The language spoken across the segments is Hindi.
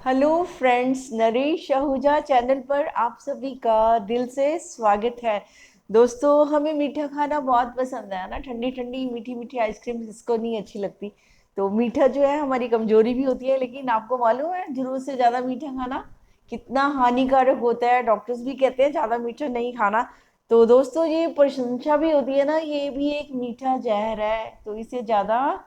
Hello friends, Naresh Ahuja channel पर आप सभी का दिल से स्वागत है। दोस्तों, हमें मीठा खाना बहुत पसंद है ना। ठंडी ठंडी मीठी मीठी आइसक्रीम किसको नहीं अच्छी लगती। तो मीठा जो है हमारी कमजोरी भी होती है, लेकिन आपको मालूम है जरूरत से ज़्यादा मीठा खाना कितना हानिकारक होता है। डॉक्टर्स भी कहते हैं ज़्यादा मीठा नहीं खाना। तो दोस्तों, ये प्रशंसा भी होती है ना, ये भी एक मीठा जहर है। तो इसे ज़्यादा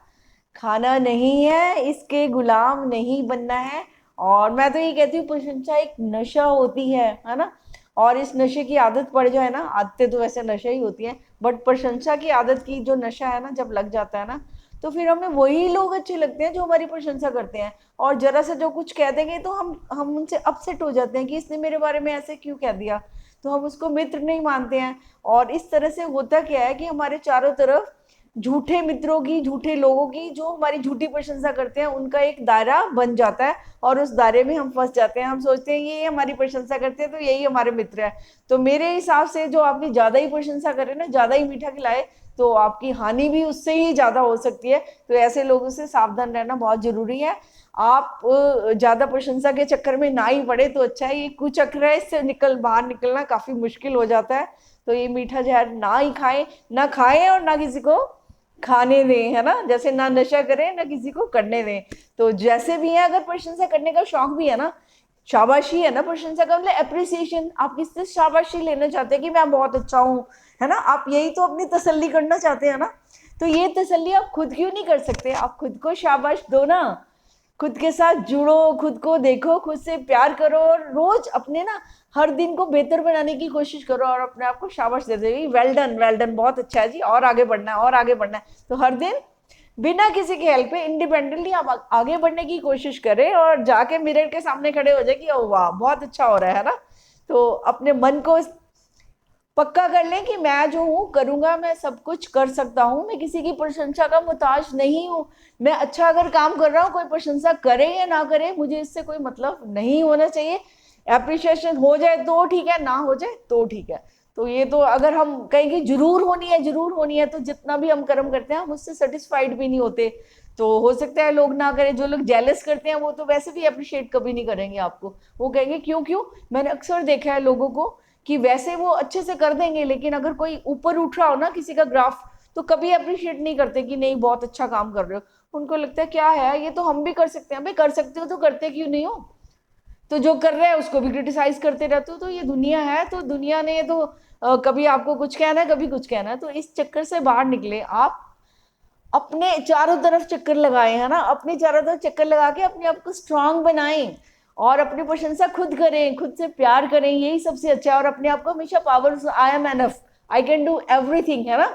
खाना नहीं है, इसके गुलाम नहीं बनना है। और मैं तो ये कहती हूँ, प्रशंसा एक नशा होती है ना। और इस नशे की आदत पड़ जाए ना, आदतें तो वैसे नशा ही होती हैं, बट प्रशंसा की आदत की जो नशा है ना, जब लग जाता है ना, तो फिर हमें वही लोग अच्छे लगते हैं जो हमारी प्रशंसा करते हैं। और जरा सा जो कुछ कह देंगे तो हम उनसे अपसेट हो जाते हैं कि इसने मेरे बारे में ऐसे क्यों कह दिया। तो हम उसको मित्र नहीं मानते हैं। और इस तरह से होता क्या है कि हमारे चारों तरफ झूठे मित्रों की, झूठे लोगों की, जो हमारी झूठी प्रशंसा करते हैं, उनका एक दायरा बन जाता है। और उस दायरे में हम फंस जाते हैं। हम सोचते हैं ये हमारी प्रशंसा करते हैं तो यही हमारे मित्र है। तो मेरे हिसाब से जो आपकी ज्यादा ही प्रशंसा करे ना, ज्यादा ही मीठा खिलाए, तो आपकी हानि भी उससे ही ज्यादा हो सकती है। तो ऐसे लोगों से सावधान रहना बहुत जरूरी है। आप ज्यादा प्रशंसा के चक्कर में ना ही पड़े तो अच्छा है। ये कुचक्र है, इससे बाहर निकलना काफी मुश्किल हो जाता है। तो ये मीठा जहर ना ही खाएं, ना खाएं और ना किसी को खाने दें, है ना। जैसे ना नशा करें ना किसी को करने दें। तो जैसे भी है, अगर प्रशंसा करने का शौक भी है ना, शाबाशी है ना, प्रशंसा का मतलब अप्रिसिएशन। आप किससे शाबाशी लेना चाहते हैं कि मैं बहुत अच्छा हूँ, है ना। आप यही तो अपनी तसल्ली करना चाहते हैं ना। तो ये तसल्ली आप खुद क्यों नहीं कर सकते। आप खुद को शाबाश दो ना, खुद के साथ जुड़ो, खुद को देखो, खुद से प्यार करो, और रोज अपने ना हर दिन को बेहतर बनाने की कोशिश करो और अपने आप को शाबाश दे दो। वेल डन, वेल डन, बहुत अच्छा है जी, और आगे बढ़ना है, और आगे बढ़ना है। तो हर दिन बिना किसी के हेल्प पे इंडिपेंडेंटली आप आगे बढ़ने की कोशिश करें, और जाके मिरर के सामने खड़े हो जाए कि ओ वाह, बहुत अच्छा हो रहा है ना। तो अपने मन को पक्का कर लें कि मैं जो हूँ करूंगा, मैं सब कुछ कर सकता हूँ, मैं किसी की प्रशंसा का मुताज नहीं हूँ। मैं अच्छा अगर काम कर रहा हूँ, कोई प्रशंसा करे या ना करे, मुझे इससे कोई मतलब नहीं होना चाहिए। एप्रिशिएशन हो जाए तो ठीक है, ना हो जाए तो ठीक है। तो ये तो अगर हम कहें कि जरूर होनी है, जरूर होनी है, तो जितना भी हम कर्म करते हैं हम उससे सेटिस्फाइड भी नहीं होते। तो हो सकता है लोग ना करें। जो लोग जेलस करते हैं वो तो वैसे भी अप्रिशिएट कभी नहीं करेंगे आपको। वो कहेंगे क्यों क्यों। मैंने अक्सर देखा है लोगों को कि वैसे वो अच्छे से कर देंगे, लेकिन अगर कोई ऊपर उठ रहा हो ना किसी का ग्राफ, तो कभी अप्रिशिएट नहीं करते कि नहीं बहुत अच्छा काम कर रहे हो। उनको लगता है क्या है, ये तो हम भी कर सकते हैं। भाई कर सकते हो तो करते क्यों नहीं हो। तो जो कर रहे हैं उसको भी क्रिटिसाइज करते रहते हो। तो ये दुनिया है, तो दुनिया ने तो कभी आपको कुछ कहना है, कभी कुछ कहना है। तो इस चक्कर से बाहर निकले आप। अपने चारों तरफ चक्कर लगाए, है ना, अपने चारों तरफ चक्कर लगा के अपने आप को स्ट्रांग बनाएं। और अपनी प्रशंसा खुद करें, खुद से प्यार करें, यही सबसे अच्छा है। और अपने आप को हमेशा power, I am enough, I can do everything, है ना।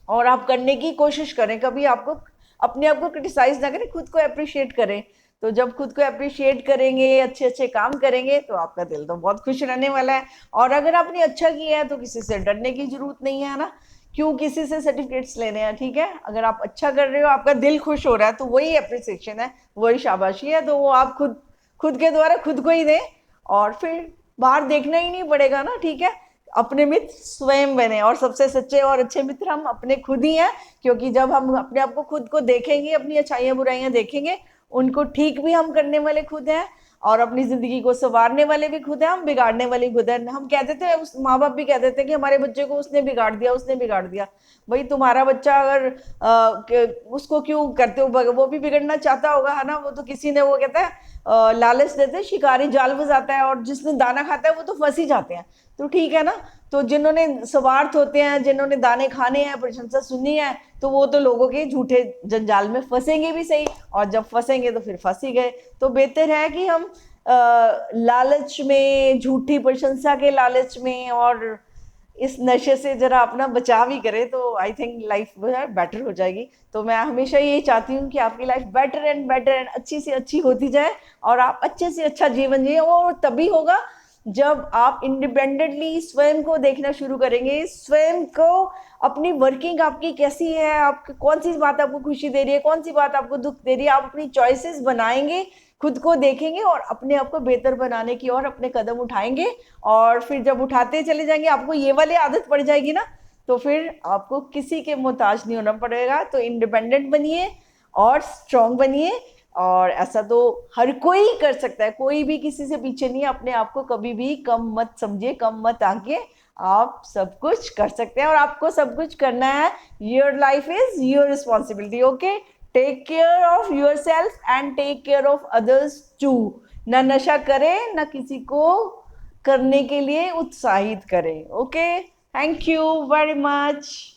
और आप करने की कोशिश करें, कभी आपको अपने आप को क्रिटिसाइज ना करें, खुद को अप्रिशिएट करें। तो जब खुद को अप्रिशिएट करेंगे, अच्छे अच्छे काम करेंगे, तो आपका दिल तो बहुत खुश रहने वाला है। और अगर आपने अच्छा किया है तो किसी से डरने की जरूरत नहीं है ना। क्यों किसी से सर्टिफिकेट्स लेने हैं, ठीक है। अगर आप अच्छा कर रहे हो, आपका दिल खुश हो रहा है, तो वही अप्रिसिएशन है, वही शाबाशी है। तो वो आप खुद खुद के द्वारा खुद को ही दें। और फिर बाहर देखना ही नहीं पड़ेगा ना, ठीक है। अपने मित्र स्वयं बने, और सबसे सच्चे और अच्छे मित्र हम अपने खुद ही हैं। क्योंकि जब हम अपने आप को खुद को देखेंगे, अपनी अच्छाइयाँ बुराइयां देखेंगे, उनको ठीक भी हम करने वाले खुद हैं, और अपनी जिंदगी को संवारने वाले भी खुद हैं, हम बिगाड़ने वाले खुद हैं। हम कह देते हैं, उस माँ बाप भी कह देते हैं कि हमारे बच्चे को उसने बिगाड़ दिया, उसने बिगाड़ दिया। भाई तुम्हारा बच्चा अगर उसको क्यों करते हो, वो भी बिगड़ना चाहता होगा, है ना। वो तो किसी ने, वो कहता है लालच देते शिकारी जाल बजाता है, और जिसने दाना खाता है वो तो फंस ही जाते हैं। तो ठीक है ना। तो जिन्होंने स्वार्थ होते हैं, जिन्होंने दाने खाने हैं, प्रशंसा सुननी है, तो वो तो लोगों के झूठे जंजाल में फंसेंगे भी सही। और जब फंसेंगे तो फिर फंस ही गए। तो बेहतर है कि हम लालच में, झूठी प्रशंसा के लालच में, और इस नशे से जरा अपना बचाव ही करें, तो आई थिंक लाइफ जो है बेटर हो जाएगी। तो मैं हमेशा यही चाहती हूँ कि आपकी life better and better and अच्छी से अच्छी होती जाए, और आप अच्छे से अच्छा जीवन जिए। और तभी होगा जब आप इंडिपेंडेंटली स्वयं को देखना शुरू करेंगे, स्वयं को, अपनी वर्किंग आपकी कैसी है, आपकी कौन सी बात आपको खुशी दे रही है, कौन सी बात आपको दुख दे रही है। आप अपनी चॉइसेस बनाएंगे, खुद को देखेंगे, और अपने आप को बेहतर बनाने की ओर अपने कदम उठाएंगे। और फिर जब उठाते चले जाएंगे, आपको ये वाली आदत पड़ जाएगी ना, तो फिर आपको किसी के मोहताज नहीं होना पड़ेगा। तो इंडिपेंडेंट बनिए और स्ट्रांग बनिए। और ऐसा तो हर कोई कर सकता है, कोई भी किसी से पीछे नहीं है। अपने आप को कभी भी कम मत समझिए, कम मत आंकिए, आप सब कुछ कर सकते हैं और आपको सब कुछ करना है। Your life is your responsibility. Okay, take care of yourself and take care of others too. ना नशा करें, ना किसी को करने के लिए उत्साहित करें। Okay, thank you very much.